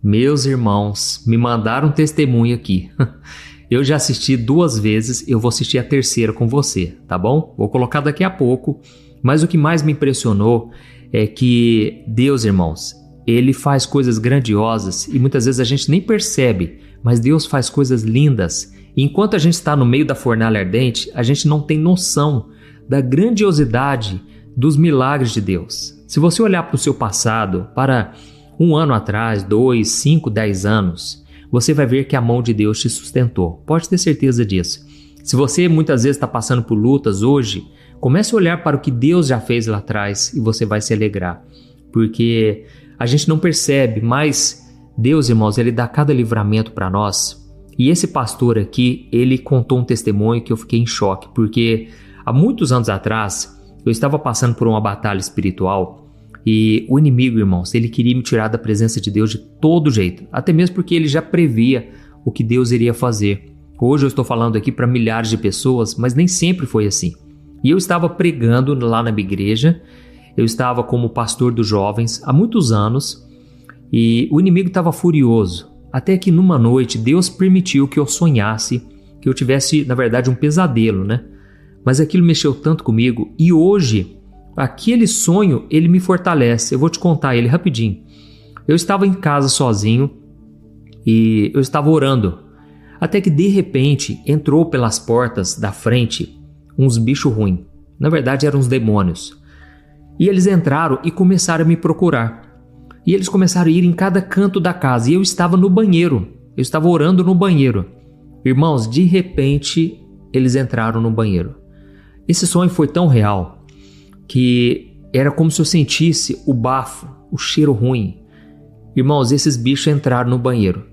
Meus irmãos me mandaram um testemunho aqui. Eu já assisti 2 vezes, eu vou assistir a terceira com você, tá bom? Vou colocar daqui a pouco, mas o que mais me impressionou é que Deus, irmãos, Ele faz coisas grandiosas e muitas vezes a gente nem percebe, mas Deus faz coisas lindas. E enquanto a gente está no meio da fornalha ardente, a gente não tem noção da grandiosidade dos milagres de Deus. Se você olhar para o seu passado, para 1 ano atrás, 2, 5, 10 anos, você vai ver que a mão de Deus te sustentou. Pode ter certeza disso. Se você muitas vezes está passando por lutas hoje, comece a olhar para o que Deus já fez lá atrás e você vai se alegrar. Porque a gente não percebe, mas Deus, irmãos, Ele dá cada livramento para nós. E esse pastor aqui, ele contou um testemunho que eu fiquei em choque, porque há muitos anos atrás, eu estava passando por uma batalha espiritual e o inimigo, irmãos, ele queria me tirar da presença de Deus de todo jeito, até mesmo porque ele já previa o que Deus iria fazer. Hoje eu estou falando aqui para milhares de pessoas, mas nem sempre foi assim. E eu estava pregando lá na minha igreja, eu estava como pastor dos jovens há muitos anos e o inimigo estava furioso. Até que numa noite Deus permitiu que eu sonhasse, que eu tivesse, na verdade, um pesadelo, né? Mas aquilo mexeu tanto comigo e hoje, aquele sonho, ele me fortalece. Eu vou te contar ele rapidinho. Eu estava em casa sozinho e eu estava orando. Até que de repente entrou pelas portas da frente uns bichos ruins. Na verdade eram uns demônios. E eles entraram e começaram a me procurar. E eles começaram a ir em cada canto da casa. E eu estava no banheiro. Eu estava orando no banheiro. Irmãos, de repente, eles entraram no banheiro. Esse sonho foi tão real que era como se eu sentisse o bafo, o cheiro ruim. Irmãos, esses bichos entraram no banheiro.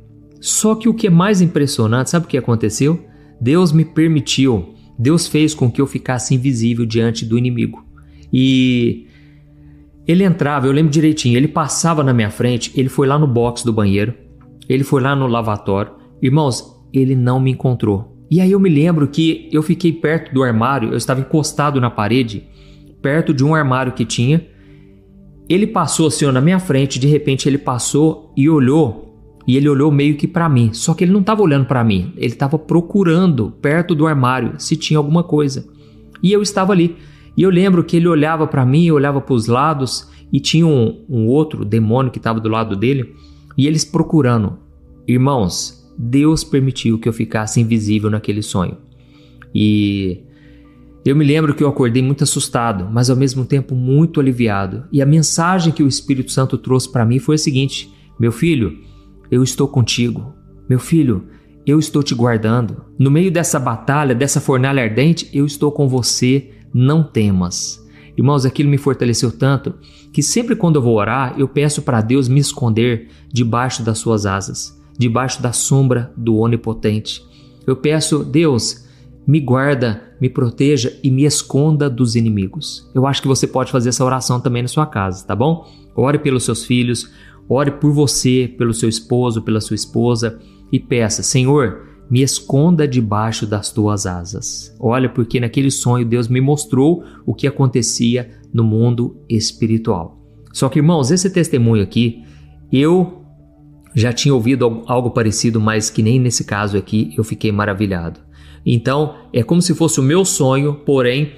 Só que o que é mais impressionante, sabe o que aconteceu? Deus me permitiu, Deus fez com que eu ficasse invisível diante do inimigo. E ele entrava, eu lembro direitinho, ele passava na minha frente, ele foi lá no box do banheiro, ele foi lá no lavatório. Irmãos, ele não me encontrou. E aí eu me lembro que eu fiquei perto do armário, eu estava encostado na parede, perto de um armário que tinha. Ele passou assim, na minha frente, de repente ele passou e olhou, e ele olhou meio que para mim. Só que ele não estava olhando para mim, ele estava procurando perto do armário se tinha alguma coisa. E eu estava ali. E eu lembro que ele olhava para mim, olhava para os lados e tinha um outro demônio que estava do lado dele e eles procurando. Irmãos, Deus permitiu que eu ficasse invisível naquele sonho. E eu me lembro que eu acordei muito assustado, mas ao mesmo tempo muito aliviado. E a mensagem que o Espírito Santo trouxe para mim foi a seguinte: meu filho, eu estou contigo. Meu filho, eu estou te guardando. No meio dessa batalha, dessa fornalha ardente, eu estou com você. Não temas. Irmãos, aquilo me fortaleceu tanto que sempre quando eu vou orar, eu peço para Deus me esconder debaixo das suas asas, debaixo da sombra do Onipotente. Eu peço, Deus, me guarda, me proteja e me esconda dos inimigos. Eu acho que você pode fazer essa oração também na sua casa, tá bom? Ore pelos seus filhos, ore por você, pelo seu esposo, pela sua esposa e peça, Senhor, me esconda debaixo das tuas asas. Olha, porque naquele sonho Deus me mostrou o que acontecia no mundo espiritual. Só que, irmãos, esse testemunho aqui, eu já tinha ouvido algo parecido, mas que nem nesse caso aqui eu fiquei maravilhado. Então, é como se fosse o meu sonho, porém,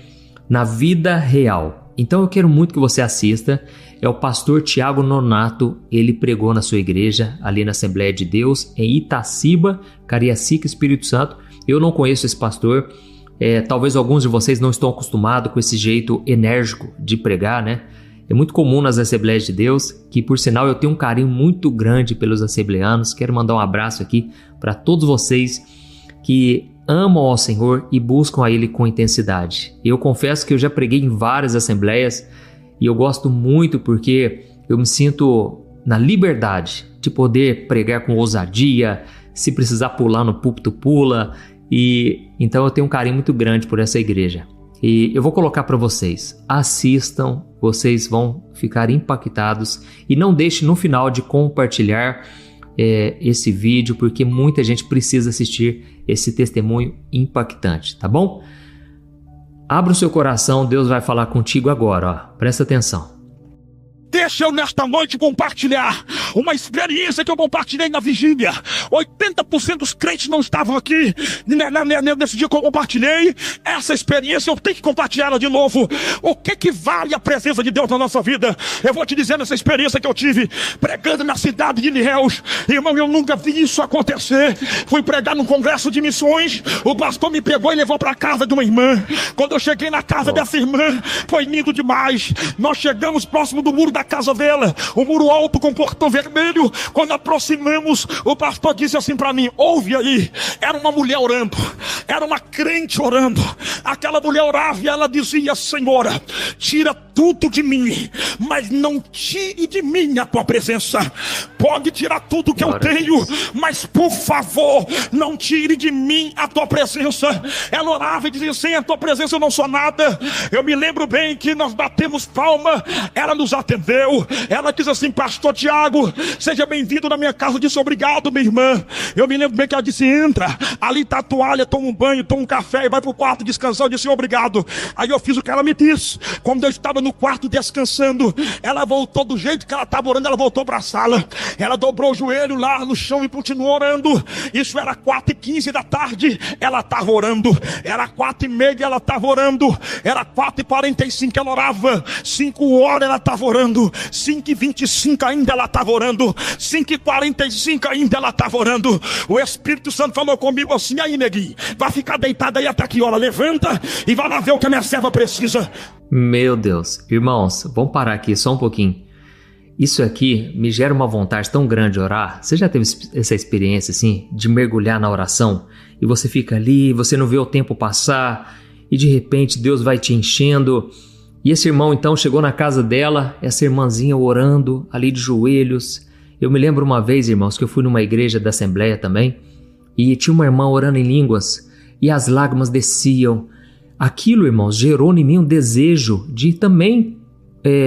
na vida real. Então eu quero muito que você assista. É o pastor Tiago Nonato, ele pregou na sua igreja, ali na Assembleia de Deus, em Itaciba, Cariacica, Espírito Santo. Eu não conheço esse pastor, talvez alguns de vocês não estão acostumados com esse jeito enérgico de pregar, né? É muito comum nas Assembleias de Deus, que por sinal eu tenho um carinho muito grande pelos assembleanos. Quero mandar um abraço aqui para todos vocês que amam ao Senhor e buscam a Ele com intensidade. Eu confesso que eu já preguei em várias assembleias e eu gosto muito porque eu me sinto na liberdade de poder pregar com ousadia, se precisar pular no púlpito, pula. E então eu tenho um carinho muito grande por essa igreja. E eu vou colocar para vocês, assistam, vocês vão ficar impactados e não deixe no final de compartilhar esse vídeo, porque muita gente precisa assistir esse testemunho impactante, tá bom? Abra o seu coração, Deus vai falar contigo agora, ó. Presta atenção. Deixa eu nesta noite compartilhar uma experiência que eu compartilhei na vigília. 80% dos crentes não estavam aqui nesse dia que eu compartilhei. Essa experiência eu tenho que compartilhar ela de novo. O que vale a presença de Deus na nossa vida? Eu vou te dizer nessa experiência que eu tive pregando na cidade de Ilhéus. Irmão, eu nunca vi isso acontecer. Fui pregar num congresso de missões. O pastor me pegou e levou para casa de uma irmã. Quando eu cheguei na casa dessa irmã, foi lindo demais. Nós chegamos próximo do muro da casa dela, o muro alto com portão vermelho. Quando aproximamos, o pastor disse assim para mim: ouve aí. Era uma mulher orando, era uma crente orando. Aquela mulher orava e ela dizia: Senhora, tira tudo de mim, mas não tire de mim a tua presença. Pode tirar tudo que eu tenho, mas por favor, não tire de mim a tua presença. Ela orava e dizia: sem a tua presença eu não sou nada. Eu me lembro bem que nós batemos palma, ela nos atendeu. Ela disse assim: pastor Tiago, seja bem-vindo na minha casa. Eu disse: obrigado, minha irmã. Eu me lembro bem que ela disse: entra, ali está a toalha, toma um banho, toma um café e vai pro quarto descansar. Eu disse: obrigado. Aí eu fiz o que ela me disse. Quando eu estava no quarto descansando, ela voltou do jeito que ela estava orando. Ela voltou para a sala, ela dobrou o joelho lá no chão e continuou orando. Isso era 4h15 da tarde, ela estava orando. Era 4h30, ela estava orando. Era 4h45, ela orava. 5 horas ela estava orando. 5h25 ainda ela estava orando. 5h45 ainda ela estava orando. O Espírito Santo falou comigo assim: aí, neguinho, vai ficar deitado aí até que hora? Levanta e vai lá ver o que a minha serva precisa. Meu Deus, irmãos, vamos parar aqui só um pouquinho. Isso aqui me gera uma vontade tão grande de orar. Você já teve essa experiência assim, de mergulhar na oração e você fica ali, você não vê o tempo passar e de repente Deus vai te enchendo? E esse irmão então chegou na casa dela, essa irmãzinha orando ali de joelhos. Eu me lembro uma vez, irmãos, que eu fui numa igreja da Assembleia também e tinha uma irmã orando em línguas e as lágrimas desciam. Aquilo, irmãos, gerou em mim um desejo de também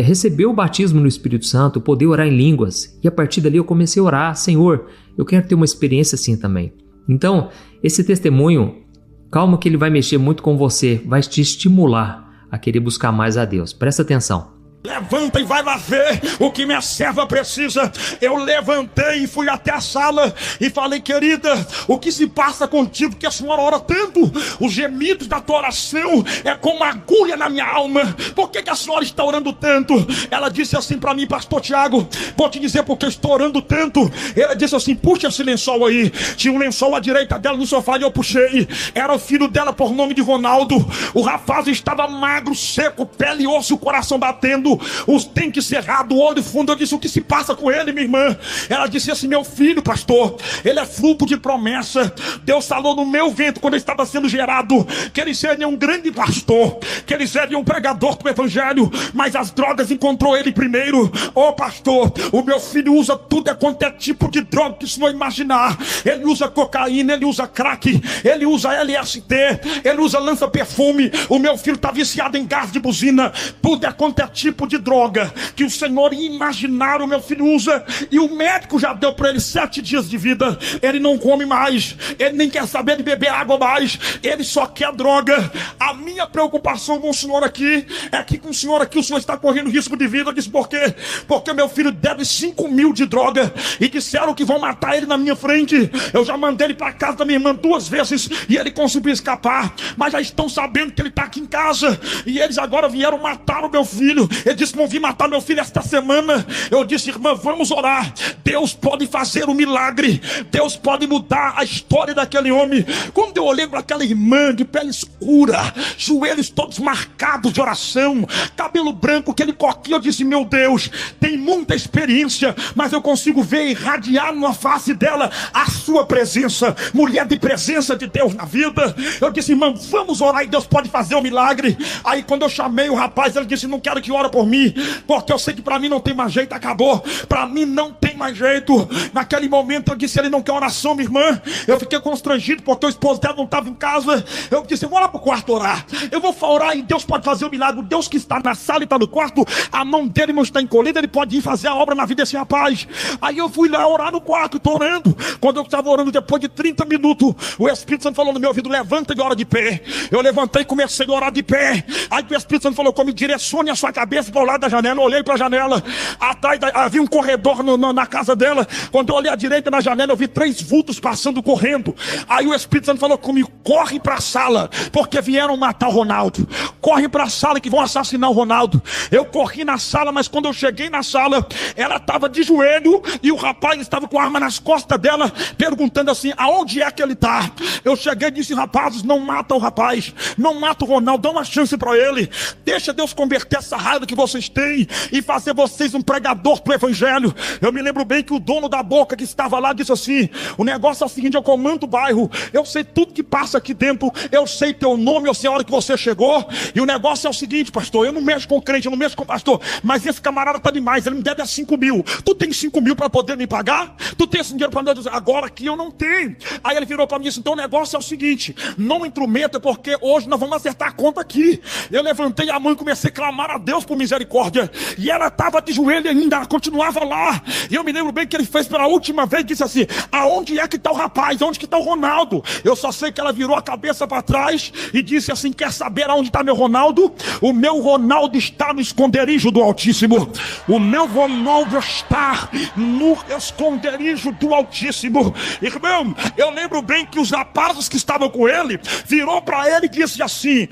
receber o batismo no Espírito Santo, poder orar em línguas. E a partir dali eu comecei a orar: Senhor, eu quero ter uma experiência assim também. Então, esse testemunho, calma que ele vai mexer muito com você, vai te estimular a querer buscar mais a Deus. Presta atenção. Levanta e vai lá ver o que minha serva precisa. Eu levantei e fui até a sala e falei: querida, o que se passa contigo que a senhora ora tanto? Os gemidos da tua oração é como uma agulha na minha alma. Por que a senhora está orando tanto? Ela disse assim para mim: pastor Tiago, vou te dizer porque eu estou orando tanto. Ela disse assim: puxa esse lençol aí. Tinha um lençol à direita dela no sofá e eu puxei. Era o filho dela por nome de Ronaldo. O rapaz estava magro, seco, pele e osso, o coração batendo, os dentes cerrados, o olho fundo. Eu disse: o que se passa com ele, minha irmã? Ela disse assim: meu filho, pastor, ele é fruto de promessa. Deus falou no meu ventre, quando eu estava sendo gerado, que ele seria um grande pastor, que ele seria um pregador do evangelho, mas as drogas encontrou ele primeiro. Ô pastor, o meu filho usa tudo quanto é tipo de droga que o senhor imaginar. Ele usa cocaína, ele usa crack, ele usa LSD, ele usa lança-perfume. O meu filho está viciado em gás de buzina. Tudo quanto é tipo de droga que o Senhor imaginar, o meu filho usa. E o médico já deu para ele 7 dias de vida. Ele não come mais, ele nem quer saber de beber água mais, ele só quer droga. A minha preocupação com o senhor aqui é que com o senhor aqui o senhor está correndo risco de vida. Eu disse: por quê? Porque meu filho deve 5 mil de droga e disseram que vão matar ele na minha frente. Eu já mandei ele para casa da minha irmã 2 vezes e ele conseguiu escapar, mas já estão sabendo que ele está aqui em casa e eles agora vieram matar o meu filho. Ele disse: vão vir matar meu filho esta semana. Eu disse: irmã, vamos orar. Deus pode fazer um milagre. Deus pode mudar a história daquele homem. Quando eu olhei para aquela irmã de pele escura, joelhos todos marcados de oração, cabelo branco, aquele coquinho, eu disse: meu Deus, tem muita experiência, mas eu consigo ver irradiar na face dela a sua presença. Mulher de presença de Deus na vida. Eu disse: irmã, vamos orar e Deus pode fazer um milagre. Aí quando eu chamei o rapaz, ele disse: não quero que ore por mim, porque eu sei que para mim não tem mais jeito, acabou, para mim não tem mais jeito. Naquele momento eu disse: ele não quer oração, minha irmã. Eu fiquei constrangido porque o esposo dela não estava em casa. Eu disse: eu vou lá pro quarto orar, eu vou orar e Deus pode fazer o milagre. O Deus que está na sala e está no quarto, a mão dele não está encolhida, ele pode ir fazer a obra na vida desse rapaz. Aí eu fui lá orar no quarto, estou orando. Quando eu estava orando, depois de 30 minutos, o Espírito Santo falou no meu ouvido: levanta e ora de pé. Eu levantei e comecei a orar de pé. Aí o Espírito Santo falou comigo: direcione a sua cabeça cabeça para o lado da janela, eu olhei para a janela, atrás havia um corredor na casa dela. Quando eu olhei à direita na janela, eu vi 3 vultos passando correndo. Aí o Espírito Santo falou comigo: corre para a sala, porque vieram matar o Ronaldo. Corre para a sala que vão assassinar o Ronaldo. Eu corri na sala, mas quando eu cheguei na sala, ela estava de joelho e o rapaz estava com a arma nas costas dela, perguntando assim: aonde é que ele está? Eu cheguei e disse: rapazes, não mata o rapaz, não mata o Ronaldo, dá uma chance para ele. Deixa Deus converter essa raiva que vocês têm e fazer vocês um pregador pro evangelho. Eu me lembro bem que o dono da boca que estava lá disse assim: o negócio é o seguinte, eu comando o bairro, eu sei tudo que passa aqui dentro, eu sei teu nome, eu sei a hora que você chegou, e o negócio é o seguinte, pastor, eu não mexo com crente, eu não mexo com pastor, mas esse camarada tá demais, ele me deve 5 mil, tu tem 5 mil para poder me pagar? Tu tem esse dinheiro para me dizer? Agora aqui eu não tenho. Aí ele virou para mim e disse: então o negócio é o seguinte, não intrometa, porque hoje nós vamos acertar a conta aqui. Eu levantei a mão e comecei a clamar a Deus por misericórdia, e ela estava de joelho ainda, ela continuava lá, e eu me lembro bem que ele fez pela última vez, disse assim: aonde é que está o rapaz, aonde que está o Ronaldo? Eu só sei que ela virou a cabeça para trás e disse assim: quer saber aonde está meu Ronaldo? O meu Ronaldo está no esconderijo do Altíssimo. O meu Ronaldo está no esconderijo do Altíssimo. Irmão, eu lembro bem que os rapazes que estavam com ele virou para ele e disse assim: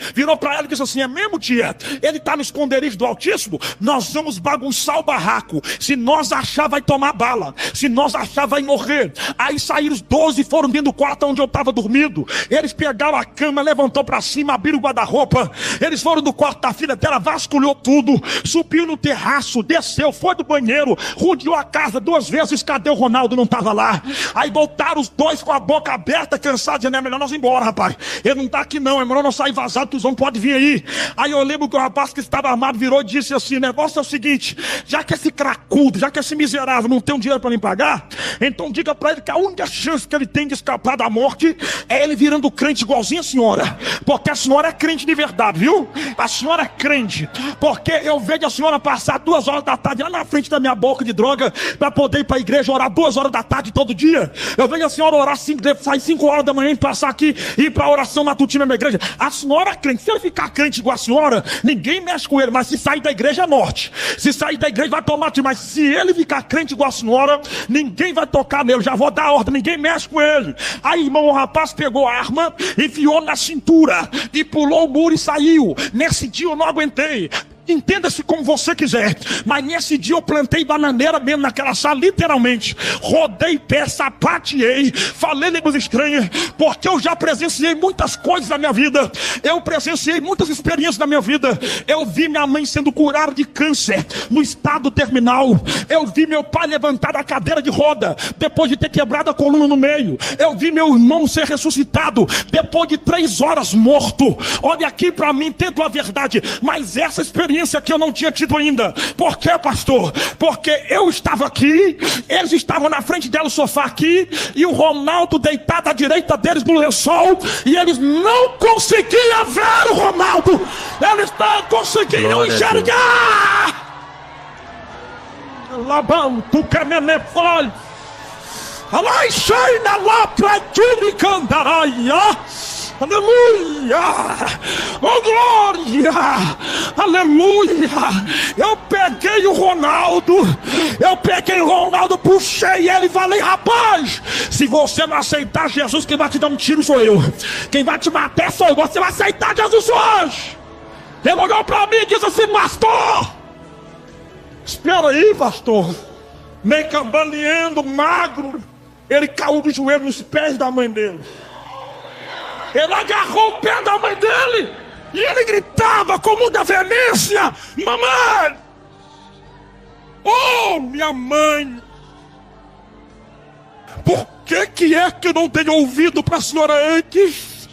é mesmo, tia? Ele está no esconderijo do Altíssimo? Nós vamos bagunçar o barraco. Se nós achar, vai tomar bala. Se nós achar, vai morrer. Aí saíram os 12 e foram dentro do quarto onde eu estava dormindo. Eles pegaram a cama, levantou para cima, abriram o guarda-roupa. Eles foram do quarto da filha dela, vasculhou tudo, subiu no terraço, desceu, foi do banheiro, rodeou a casa 2 vezes. Cadê o Ronaldo? Não estava lá. Aí voltaram os 2 com a boca aberta, cansados, dizendo: é melhor nós ir embora, rapaz. Ele não está aqui não, é melhor nós sair vazado, que os homens podem vir aí. Aí eu lembro que o rapaz que estava armado virou e disse assim: o negócio é o seguinte, já que esse cracudo, já que esse miserável não tem um dinheiro para me pagar, então diga para ele que a única chance que ele tem de escapar da morte é ele virando crente igualzinho a senhora, porque a senhora é crente de verdade, viu? A senhora é crente, porque eu vejo a senhora passar 2 horas da tarde lá na frente da minha boca de droga para poder ir para a igreja orar 2 horas da tarde todo dia. Eu vejo a senhora orar sair 5 horas da manhã e passar aqui e ir para a oração matutina na minha igreja. A senhora é crente. Se ele ficar crente igual a senhora, ninguém mexe com ele, mas se sair da igreja é morte. Se sair da igreja vai tomar tiro, mas se ele ficar crente igual a senhora, ninguém vai tocar nele. Já vou dar a ordem, ninguém mexe com ele. Aí, irmão, o rapaz pegou a arma, enfiou na cintura e pulou o muro e saiu. Nesse dia eu não aguentei. Entenda-se como você quiser, mas nesse dia eu plantei bananeira mesmo naquela sala, literalmente. Rodei pé, sapateei, falei línguas estranhas, porque eu já presenciei muitas coisas na minha vida. Eu presenciei muitas experiências na minha vida. Eu vi minha mãe sendo curada de câncer no estado terminal. Eu vi meu pai levantar da cadeira de roda depois de ter quebrado a coluna no meio. Eu vi meu irmão ser ressuscitado depois de 3 horas morto. Olha aqui para mim, tendo a verdade, mas essa experiência que eu não tinha tido ainda. Por quê, pastor? Porque eu estava aqui, eles estavam na frente dela, o sofá aqui, e o Ronaldo deitado à direita deles no lençol, e eles não conseguiam ver o Ronaldo, eles não conseguiam enxergar. Labão, tu quer me levar? Alai, sai na lacra de me candaraia. Aleluia! Oh glória! Aleluia! Eu peguei o Ronaldo, puxei ele e falei: rapaz, se você não aceitar Jesus, quem vai te dar um tiro sou eu. Quem vai te matar sou eu. Você vai aceitar Jesus hoje. Ele olhou pra mim e disse assim: pastor, espera aí, pastor. Meio cambaleando, magro, ele caiu de joelho nos pés da mãe dele. Ele agarrou o pé da mãe dele e ele gritava com muita veemência: mamãe! Oh, minha mãe! Por que é que eu não tenho ouvido para a senhora antes?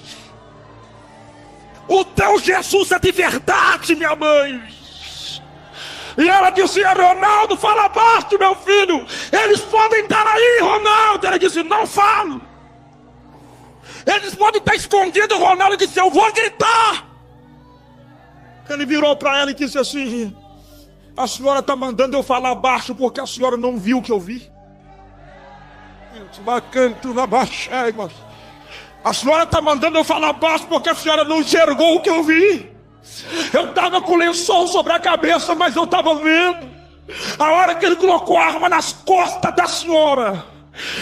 O teu Jesus é de verdade, minha mãe! E ela dizia: Ronaldo, fala baixo, meu filho! Eles podem estar aí, Ronaldo! Ela disse: não falo! Eles podem estar escondidos. O Ronaldo disse: eu vou gritar. Ele virou para ela e disse assim: a senhora está mandando eu falar baixo porque a senhora não viu o que eu vi. A senhora está mandando eu falar baixo porque a senhora não enxergou o que eu vi. Eu estava com o lençol sobre a cabeça, mas eu estava vendo. A hora que ele colocou a arma nas costas da senhora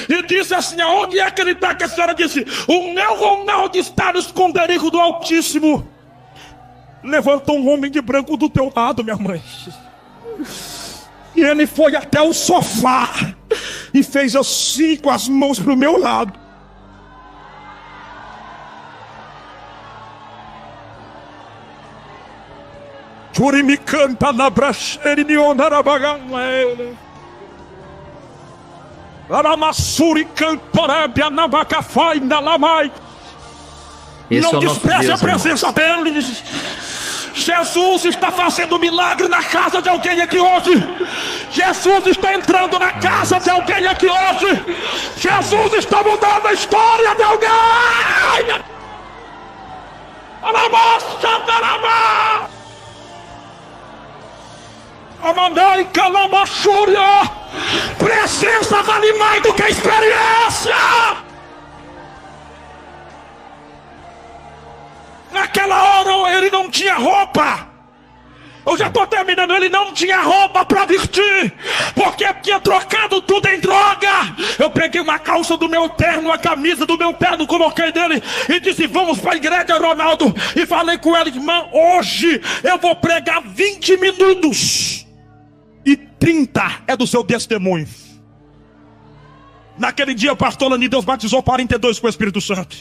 e disse assim: aonde é que ele está? Que a senhora disse: o meu Ronaldo está no esconderijo do Altíssimo. Levantou um homem de branco do teu lado, minha mãe. E ele foi até o sofá e fez assim com as mãos pro meu lado. Churi me canta na bracheira e me onarabagané. Aramassuri cantorébia na bacafai na lamai. Não despreze a presença dele. Jesus está fazendo milagre na casa de alguém aqui hoje. Jesus está entrando na casa de alguém aqui hoje. Jesus está mudando a história de alguém. Amandai Calamaxúria. Presença vale mais do que experiência. Naquela hora ele não tinha roupa. Eu já estou terminando. Ele não tinha roupa para vestir, porque tinha trocado tudo em droga. Eu peguei uma calça do meu terno, uma camisa do meu terno, coloquei dele e disse: vamos para a igreja, Ronaldo. E falei com ele: irmã, hoje eu vou pregar 20 minutos e 30 é do seu testemunho. Naquele dia, pastor Lani, Deus batizou 42 com o Espírito Santo.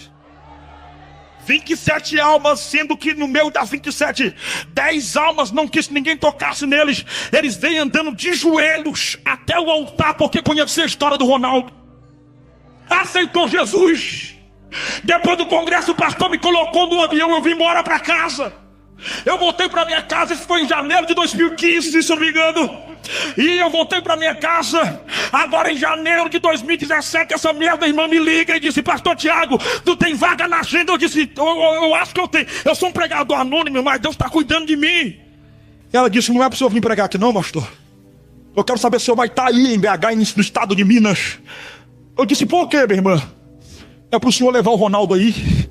27 almas, sendo que no meio das 27, 10 almas não quis que ninguém tocasse neles. Eles vêm andando de joelhos até o altar, porque conheciam a história do Ronaldo. Aceitou Jesus. Depois do congresso, o pastor me colocou no avião, eu vim embora para casa. Eu voltei para minha casa, isso foi em janeiro de 2015, se eu não me engano. E eu voltei para minha casa agora em janeiro de 2017. Essa merda irmã me liga e disse: pastor Tiago, tu tem vaga na agenda? Eu disse: eu acho que eu tenho. Eu sou um pregador anônimo, mas Deus está cuidando de mim. Ela disse: não é para o senhor vir pregar aqui não, pastor. Eu quero saber se o senhor vai estar aí em BH, no estado de Minas. Eu disse: por quê, minha irmã? É para o senhor levar o Ronaldo aí.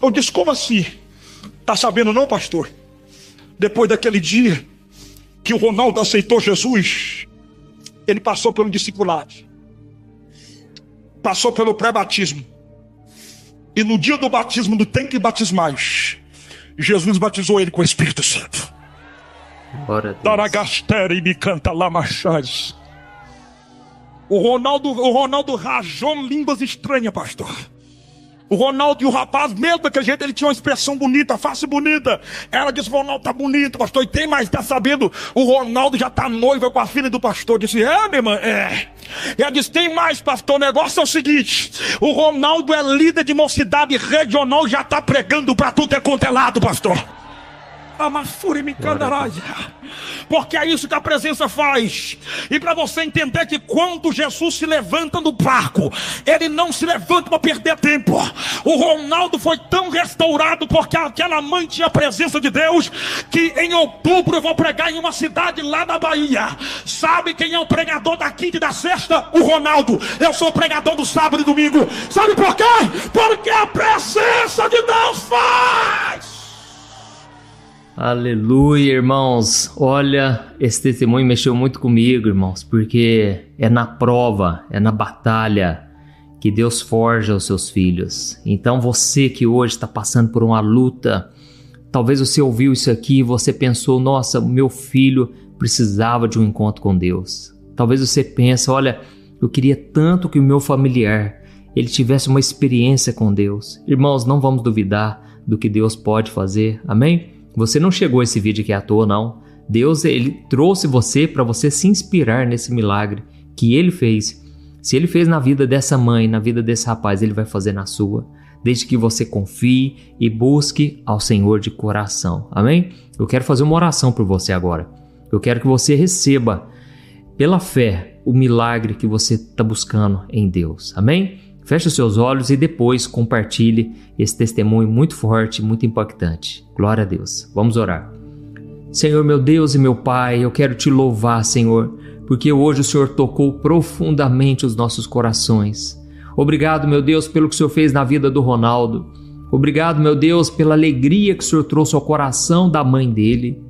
Eu disse: como assim? Tá sabendo não, pastor? Depois daquele dia que o Ronaldo aceitou Jesus, ele passou pelo discipulado, passou pelo pré-batismo, e no dia do batismo, do tem que batismais, Jesus batizou ele com o Espírito Santo. Daragastera e me canta lá machás. O Ronaldo rajou línguas estranhas, pastor. O Ronaldo e o rapaz, mesmo daquele jeito, ele tinha uma expressão bonita, face bonita. Ela disse: o Ronaldo tá bonito, pastor. E tem mais, tá sabendo? O Ronaldo já tá noivo com a filha do pastor. Eu disse: minha irmã, Ela disse: tem mais, pastor. O negócio é o seguinte: o Ronaldo é líder de mocidade regional, já tá pregando pra tudo quanto é lado, pastor. Porque é isso que a presença faz. E para você entender que quando Jesus se levanta no barco, ele não se levanta para perder tempo. O Ronaldo foi tão restaurado porque aquela mãe tinha a presença de Deus, que em outubro eu vou pregar em uma cidade lá na Bahia. Sabe quem é o pregador da quinta e da sexta? O Ronaldo. Eu sou o pregador do sábado e domingo. Sabe por quê? Porque a presença de Deus faz. Aleluia, irmãos. Olha, esse testemunho mexeu muito comigo, irmãos, porque é na prova, é na batalha que Deus forja os seus filhos. Então você que hoje está passando por uma luta, talvez você ouviu isso aqui e você pensou: nossa, meu filho precisava de um encontro com Deus. Talvez você pense: olha, eu queria tanto que o meu familiar ele tivesse uma experiência com Deus. Irmãos, não vamos duvidar do que Deus pode fazer, amém? Você não chegou a esse vídeo aqui à toa, não. Deus, ele trouxe você para você se inspirar nesse milagre que ele fez. Se ele fez na vida dessa mãe, na vida desse rapaz, ele vai fazer na sua, desde que você confie e busque ao Senhor de coração, amém? Eu quero fazer uma oração por você agora. Eu quero que você receba pela fé o milagre que você está buscando em Deus, amém? Feche os seus olhos e depois compartilhe esse testemunho muito forte, muito impactante. Glória a Deus. Vamos orar. Senhor, meu Deus e meu Pai, eu quero te louvar, Senhor, porque hoje o Senhor tocou profundamente os nossos corações. Obrigado, meu Deus, pelo que o Senhor fez na vida do Ronaldo. Obrigado, meu Deus, pela alegria que o Senhor trouxe ao coração da mãe dele.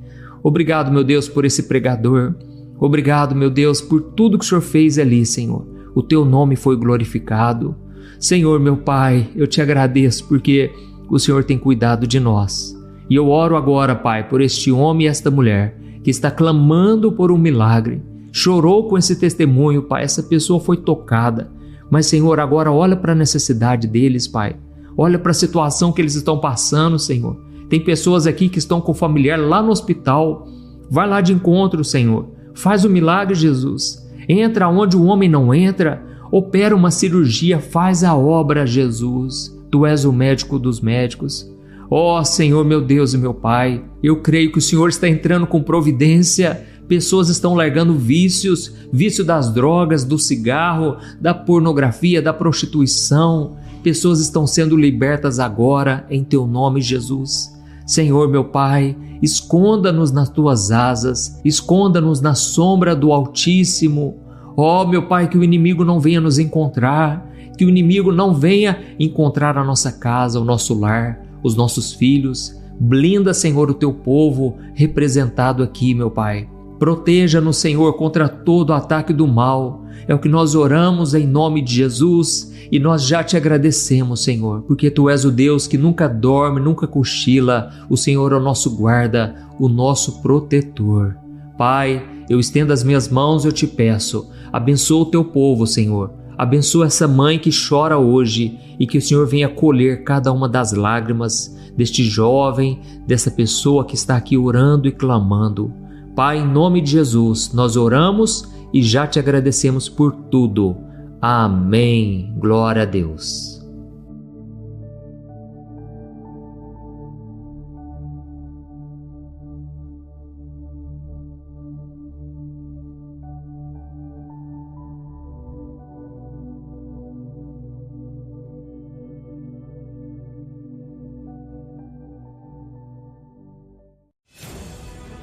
Obrigado, meu Deus, por esse pregador. Obrigado, meu Deus, por tudo que o Senhor fez ali, Senhor. O teu nome foi glorificado. Senhor, meu Pai, eu te agradeço porque o Senhor tem cuidado de nós. E eu oro agora, Pai, por este homem e esta mulher que está clamando por um milagre. Chorou com esse testemunho, Pai. Essa pessoa foi tocada. Mas, Senhor, agora olha para a necessidade deles, Pai. Olha para a situação que eles estão passando, Senhor. Tem pessoas aqui que estão com o familiar lá no hospital. Vai lá de encontro, Senhor. Faz o milagre, Jesus. Entra onde o homem não entra. Opera uma cirurgia. Faz a obra, Jesus. Tu és o médico dos médicos. Ó Senhor, meu Deus e meu Pai, eu creio que o Senhor está entrando com providência. Pessoas estão largando vícios, vício das drogas, do cigarro, da pornografia, da prostituição. Pessoas estão sendo libertas agora em Teu nome, Jesus. Senhor, meu Pai, esconda-nos nas Tuas asas, esconda-nos na sombra do Altíssimo. Ó, meu Pai, que o inimigo não venha nos encontrar, que o inimigo não venha encontrar a nossa casa, o nosso lar, os nossos filhos. Blinda, Senhor, o Teu povo representado aqui, meu Pai. Proteja-nos, Senhor, contra todo ataque do mal. É o que nós oramos em nome de Jesus e nós já Te agradecemos, Senhor, porque Tu és o Deus que nunca dorme, nunca cochila. O Senhor é o nosso guarda, o nosso protetor. Pai, eu estendo as minhas mãos e eu Te peço, abençoa o Teu povo, Senhor. Abençoa essa mãe que chora hoje e que o Senhor venha colher cada uma das lágrimas deste jovem, dessa pessoa que está aqui orando e clamando. Pai, em nome de Jesus, nós oramos e já Te agradecemos por tudo. Amém. Glória a Deus.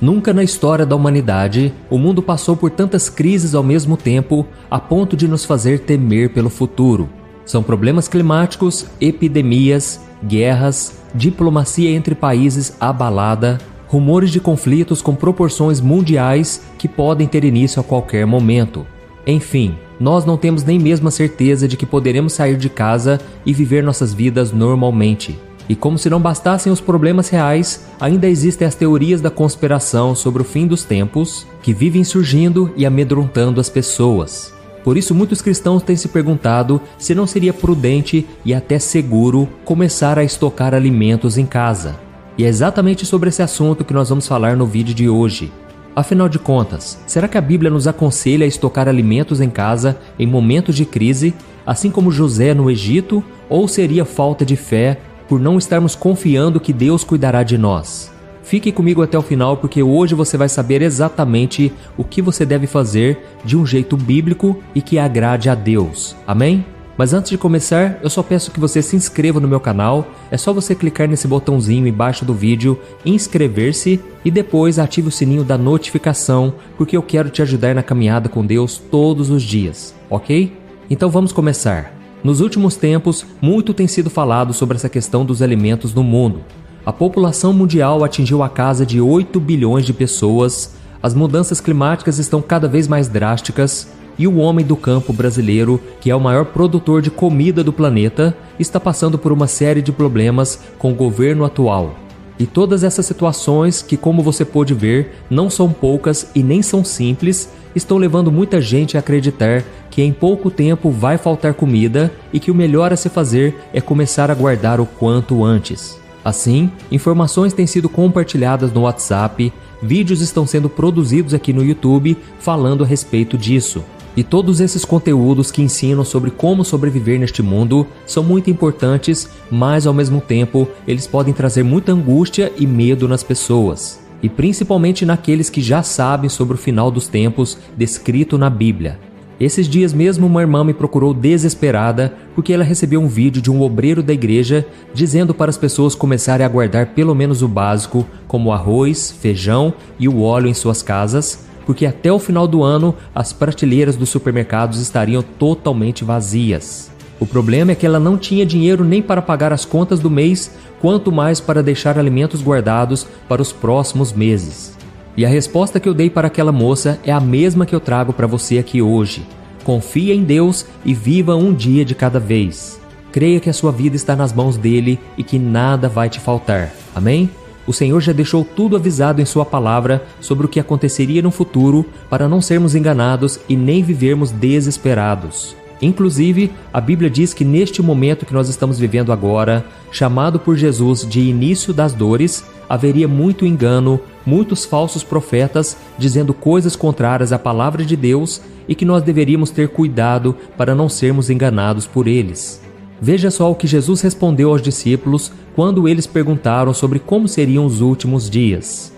Nunca na história da humanidade, o mundo passou por tantas crises ao mesmo tempo, a ponto de nos fazer temer pelo futuro. São problemas climáticos, epidemias, guerras, diplomacia entre países abalada, rumores de conflitos com proporções mundiais que podem ter início a qualquer momento. Enfim, nós não temos nem mesmo a certeza de que poderemos sair de casa e viver nossas vidas normalmente. E como se não bastassem os problemas reais, ainda existem as teorias da conspiração sobre o fim dos tempos, que vivem surgindo e amedrontando as pessoas. Por isso, muitos cristãos têm se perguntado se não seria prudente e até seguro começar a estocar alimentos em casa. E é exatamente sobre esse assunto que nós vamos falar no vídeo de hoje. Afinal de contas, será que a Bíblia nos aconselha a estocar alimentos em casa em momentos de crise, assim como José no Egito, ou seria falta de fé por não estarmos confiando que Deus cuidará de nós? Fique comigo até o final, porque hoje você vai saber exatamente o que você deve fazer de um jeito bíblico e que agrade a Deus. Amém? Mas antes de começar, eu só peço que você se inscreva no meu canal. É só você clicar nesse botãozinho embaixo do vídeo, inscrever-se e depois ative o sininho da notificação, porque eu quero te ajudar na caminhada com Deus todos os dias, ok? Então vamos começar. Nos últimos tempos, muito tem sido falado sobre essa questão dos alimentos no mundo. A população mundial atingiu a casa de 8 bilhões de pessoas, as mudanças climáticas estão cada vez mais drásticas e o homem do campo brasileiro, que é o maior produtor de comida do planeta, está passando por uma série de problemas com o governo atual. E todas essas situações, que como você pôde ver, não são poucas e nem são simples, estão levando muita gente a acreditar que em pouco tempo vai faltar comida e que o melhor a se fazer é começar a guardar o quanto antes. Assim, informações têm sido compartilhadas no WhatsApp, vídeos estão sendo produzidos aqui no YouTube falando a respeito disso. E todos esses conteúdos que ensinam sobre como sobreviver neste mundo são muito importantes, mas ao mesmo tempo eles podem trazer muita angústia e medo nas pessoas. E principalmente naqueles que já sabem sobre o final dos tempos descrito na Bíblia. Esses dias mesmo uma irmã me procurou desesperada porque ela recebeu um vídeo de um obreiro da igreja dizendo para as pessoas começarem a guardar pelo menos o básico, como arroz, feijão e o óleo em suas casas, porque até o final do ano as prateleiras dos supermercados estariam totalmente vazias. O problema é que ela não tinha dinheiro nem para pagar as contas do mês, quanto mais para deixar alimentos guardados para os próximos meses. E a resposta que eu dei para aquela moça é a mesma que eu trago para você aqui hoje. Confie em Deus e viva um dia de cada vez. Creia que a sua vida está nas mãos dele e que nada vai te faltar. Amém? O Senhor já deixou tudo avisado em sua palavra sobre o que aconteceria no futuro para não sermos enganados e nem vivermos desesperados. Inclusive, a Bíblia diz que neste momento que nós estamos vivendo agora, chamado por Jesus de início das dores, haveria muito engano, muitos falsos profetas dizendo coisas contrárias à palavra de Deus e que nós deveríamos ter cuidado para não sermos enganados por eles. Veja só o que Jesus respondeu aos discípulos quando eles perguntaram sobre como seriam os últimos dias.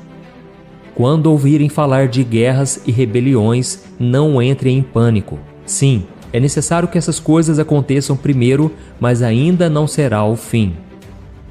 Quando ouvirem falar de guerras e rebeliões, não entrem em pânico. Sim, é necessário que essas coisas aconteçam primeiro, mas ainda não será o fim.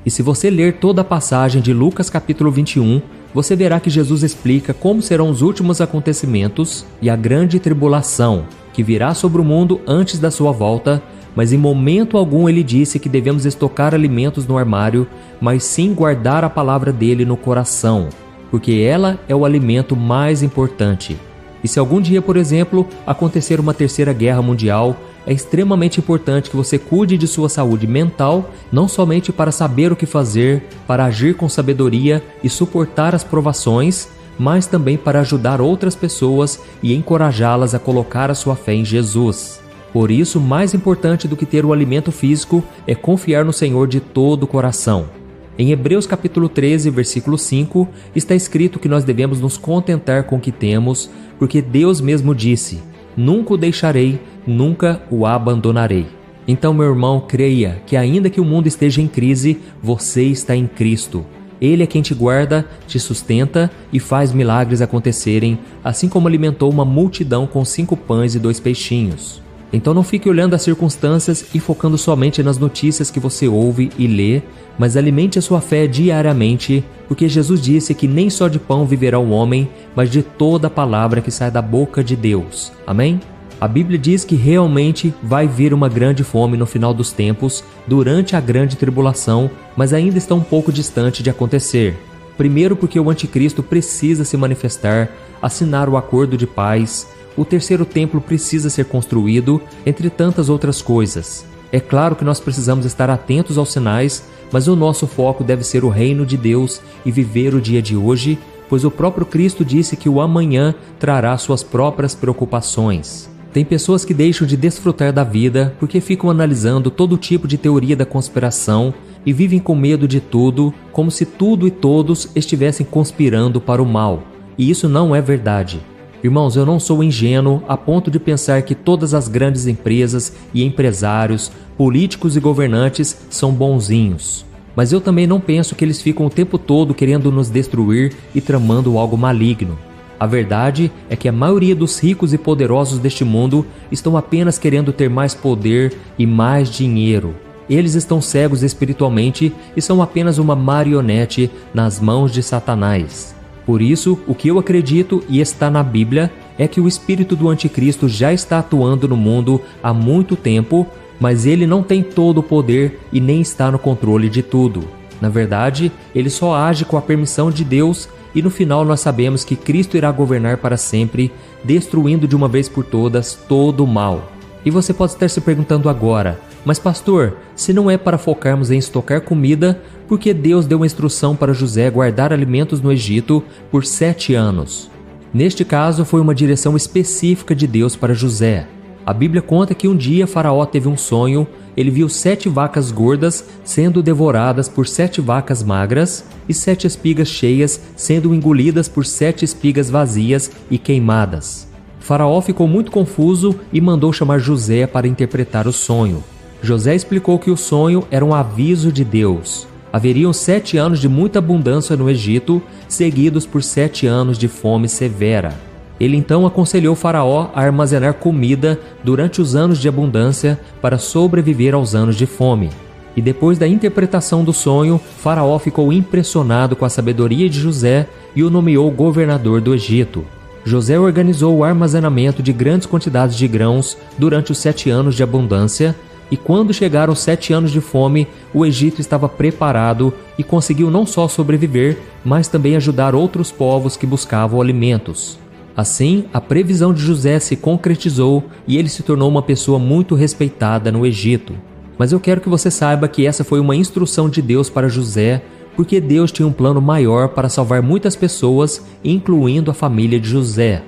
E se você ler toda a passagem de Lucas capítulo 21, você verá que Jesus explica como serão os últimos acontecimentos e a grande tribulação que virá sobre o mundo antes da sua volta, mas em momento algum ele disse que devemos estocar alimentos no armário, mas sim guardar a palavra dele no coração, porque ela é o alimento mais importante. E se algum dia, por exemplo, acontecer uma terceira guerra mundial, é extremamente importante que você cuide de sua saúde mental, não somente para saber o que fazer, para agir com sabedoria e suportar as provações, mas também para ajudar outras pessoas e encorajá-las a colocar a sua fé em Jesus. Por isso, mais importante do que ter o alimento físico é confiar no Senhor de todo o coração. Em Hebreus capítulo 13, versículo 5, está escrito que nós devemos nos contentar com o que temos, porque Deus mesmo disse: "Nunca o deixarei, nunca o abandonarei". Então, meu irmão, creia que ainda que o mundo esteja em crise, você está em Cristo. Ele é quem te guarda, te sustenta e faz milagres acontecerem, assim como alimentou uma multidão com 5 pães e 2 peixinhos. Então não fique olhando as circunstâncias e focando somente nas notícias que você ouve e lê, mas alimente a sua fé diariamente, porque Jesus disse que nem só de pão viverá o homem, mas de toda a palavra que sai da boca de Deus. Amém? A Bíblia diz que realmente vai vir uma grande fome no final dos tempos, durante a grande tribulação, mas ainda está um pouco distante de acontecer. Primeiro porque o anticristo precisa se manifestar, assinar o acordo de paz, o terceiro templo precisa ser construído, entre tantas outras coisas. É claro que nós precisamos estar atentos aos sinais, mas o nosso foco deve ser o reino de Deus e viver o dia de hoje, pois o próprio Cristo disse que o amanhã trará suas próprias preocupações. Tem pessoas que deixam de desfrutar da vida porque ficam analisando todo tipo de teoria da conspiração e vivem com medo de tudo, como se tudo e todos estivessem conspirando para o mal. E isso não é verdade. Irmãos, eu não sou ingênuo a ponto de pensar que todas as grandes empresas e empresários, políticos e governantes são bonzinhos. Mas eu também não penso que eles ficam o tempo todo querendo nos destruir e tramando algo maligno. A verdade é que a maioria dos ricos e poderosos deste mundo estão apenas querendo ter mais poder e mais dinheiro. Eles estão cegos espiritualmente e são apenas uma marionete nas mãos de Satanás. Por isso, o que eu acredito e está na Bíblia é que o espírito do anticristo já está atuando no mundo há muito tempo, mas ele não tem todo o poder e nem está no controle de tudo. Na verdade, ele só age com a permissão de Deus e no final nós sabemos que Cristo irá governar para sempre, destruindo de uma vez por todas todo o mal. E você pode estar se perguntando agora: mas pastor, se não é para focarmos em estocar comida, por que Deus deu uma instrução para José guardar alimentos no Egito por 7 anos? Neste caso, foi uma direção específica de Deus para José. A Bíblia conta que um dia Faraó teve um sonho, ele viu 7 vacas gordas sendo devoradas por 7 vacas magras e 7 espigas cheias sendo engolidas por 7 espigas vazias e queimadas. Faraó ficou muito confuso e mandou chamar José para interpretar o sonho. José explicou que o sonho era um aviso de Deus. Haveriam 7 anos de muita abundância no Egito, seguidos por 7 anos de fome severa. Ele então aconselhou Faraó a armazenar comida durante os anos de abundância para sobreviver aos anos de fome. E depois da interpretação do sonho, Faraó ficou impressionado com a sabedoria de José e o nomeou governador do Egito. José organizou o armazenamento de grandes quantidades de grãos durante os 7 anos de abundância, E quando chegaram 7 anos de fome, o Egito estava preparado e conseguiu não só sobreviver, mas também ajudar outros povos que buscavam alimentos. Assim, a previsão de José se concretizou e ele se tornou uma pessoa muito respeitada no Egito. Mas eu quero que você saiba que essa foi uma instrução de Deus para José, porque Deus tinha um plano maior para salvar muitas pessoas, incluindo a família de José.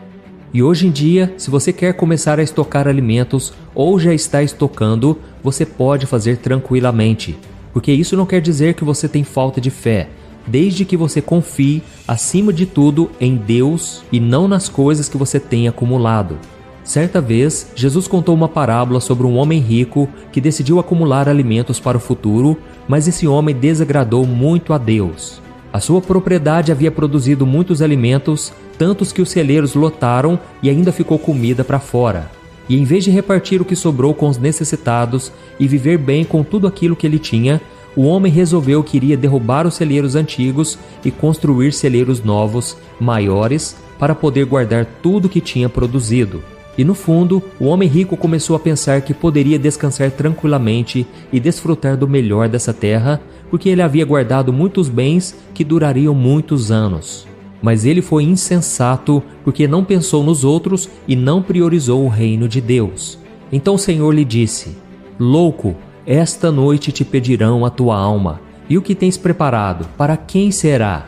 E hoje em dia, se você quer começar a estocar alimentos ou já está estocando, você pode fazer tranquilamente, porque isso não quer dizer que você tem falta de fé, desde que você confie, acima de tudo, em Deus e não nas coisas que você tem acumulado. Certa vez, Jesus contou uma parábola sobre um homem rico que decidiu acumular alimentos para o futuro, mas esse homem desagradou muito a Deus. A sua propriedade havia produzido muitos alimentos, tantos que os celeiros lotaram e ainda ficou comida para fora. E em vez de repartir o que sobrou com os necessitados e viver bem com tudo aquilo que ele tinha, o homem resolveu que iria derrubar os celeiros antigos e construir celeiros novos, maiores, para poder guardar tudo que tinha produzido. E no fundo, o homem rico começou a pensar que poderia descansar tranquilamente e desfrutar do melhor dessa terra, porque ele havia guardado muitos bens que durariam muitos anos. Mas ele foi insensato porque não pensou nos outros e não priorizou o reino de Deus. Então o Senhor lhe disse: "Louco, esta noite te pedirão a tua alma, e o que tens preparado, para quem será?"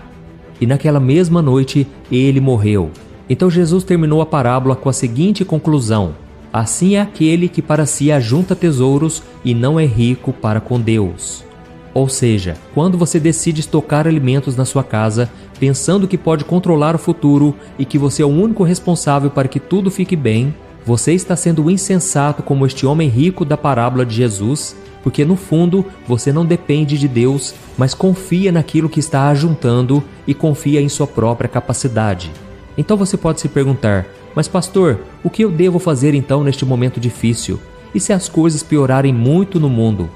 E naquela mesma noite ele morreu. Então Jesus terminou a parábola com a seguinte conclusão: assim é aquele que para si ajunta tesouros e não é rico para com Deus. Ou seja, quando você decide estocar alimentos na sua casa, pensando que pode controlar o futuro e que você é o único responsável para que tudo fique bem, você está sendo insensato como este homem rico da parábola de Jesus, porque no fundo você não depende de Deus, mas confia naquilo que está ajuntando e confia em sua própria capacidade. Então você pode se perguntar: mas pastor, o que eu devo fazer então neste momento difícil? E se as coisas piorarem muito no mundo?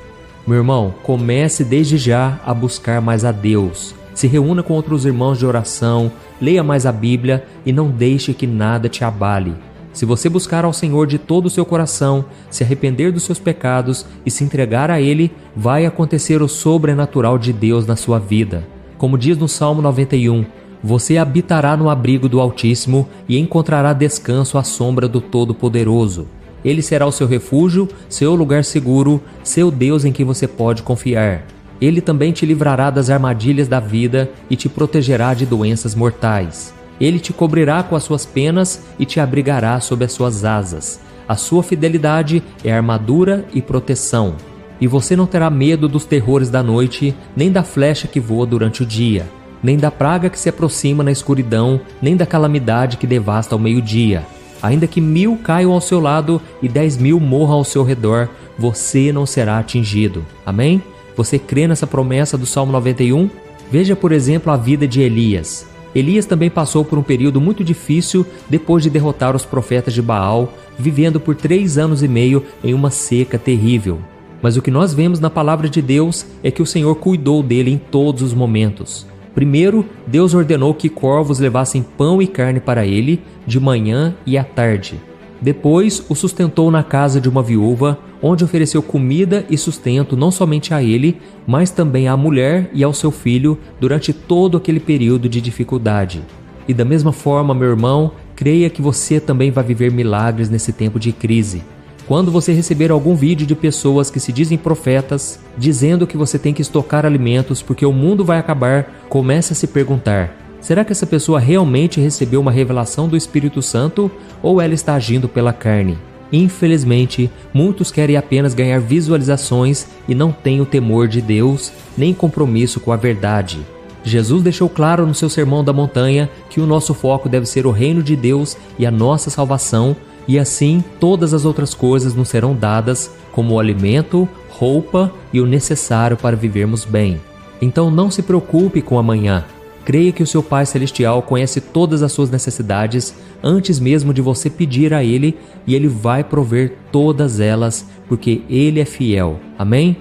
Meu irmão, comece desde já a buscar mais a Deus. Se reúna com outros irmãos de oração, leia mais a Bíblia e não deixe que nada te abale. Se você buscar ao Senhor de todo o seu coração, se arrepender dos seus pecados e se entregar a Ele, vai acontecer o sobrenatural de Deus na sua vida. Como diz no Salmo 91, você habitará no abrigo do Altíssimo e encontrará descanso à sombra do Todo-Poderoso. Ele será o seu refúgio, seu lugar seguro, seu Deus em quem você pode confiar. Ele também te livrará das armadilhas da vida e te protegerá de doenças mortais. Ele te cobrirá com as suas penas e te abrigará sob as suas asas. A sua fidelidade é armadura e proteção. E você não terá medo dos terrores da noite, nem da flecha que voa durante o dia, nem da praga que se aproxima na escuridão, nem da calamidade que devasta ao meio-dia. Ainda que 1000 caiam ao seu lado e 10.000 morram ao seu redor, você não será atingido. Amém? Você crê nessa promessa do Salmo 91? Veja, por exemplo, a vida de Elias. Elias também passou por um período muito difícil depois de derrotar os profetas de Baal, vivendo por 3 anos e meio em uma seca terrível. Mas o que nós vemos na palavra de Deus é que o Senhor cuidou dele em todos os momentos. Primeiro, Deus ordenou que corvos levassem pão e carne para ele, de manhã e à tarde. Depois, o sustentou na casa de uma viúva, onde ofereceu comida e sustento não somente a ele, mas também à mulher e ao seu filho durante todo aquele período de dificuldade. E da mesma forma, meu irmão, creia que você também vai viver milagres nesse tempo de crise. Quando você receber algum vídeo de pessoas que se dizem profetas, dizendo que você tem que estocar alimentos porque o mundo vai acabar, comece a se perguntar: será que essa pessoa realmente recebeu uma revelação do Espírito Santo ou ela está agindo pela carne? Infelizmente, muitos querem apenas ganhar visualizações e não têm o temor de Deus, nem compromisso com a verdade. Jesus deixou claro no seu Sermão da Montanha que o nosso foco deve ser o reino de Deus e a nossa salvação, e assim todas as outras coisas nos serão dadas, como o alimento, roupa e o necessário para vivermos bem. Então não se preocupe com amanhã. Creia que o seu Pai Celestial conhece todas as suas necessidades antes mesmo de você pedir a Ele, e Ele vai prover todas elas, porque Ele é fiel. Amém?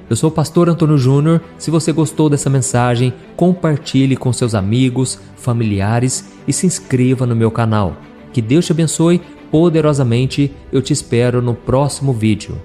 Eu sou o pastor Antônio Júnior. Se você gostou dessa mensagem, compartilhe com seus amigos, familiares e se inscreva no meu canal. Que Deus te abençoe poderosamente. Eu te espero no próximo vídeo.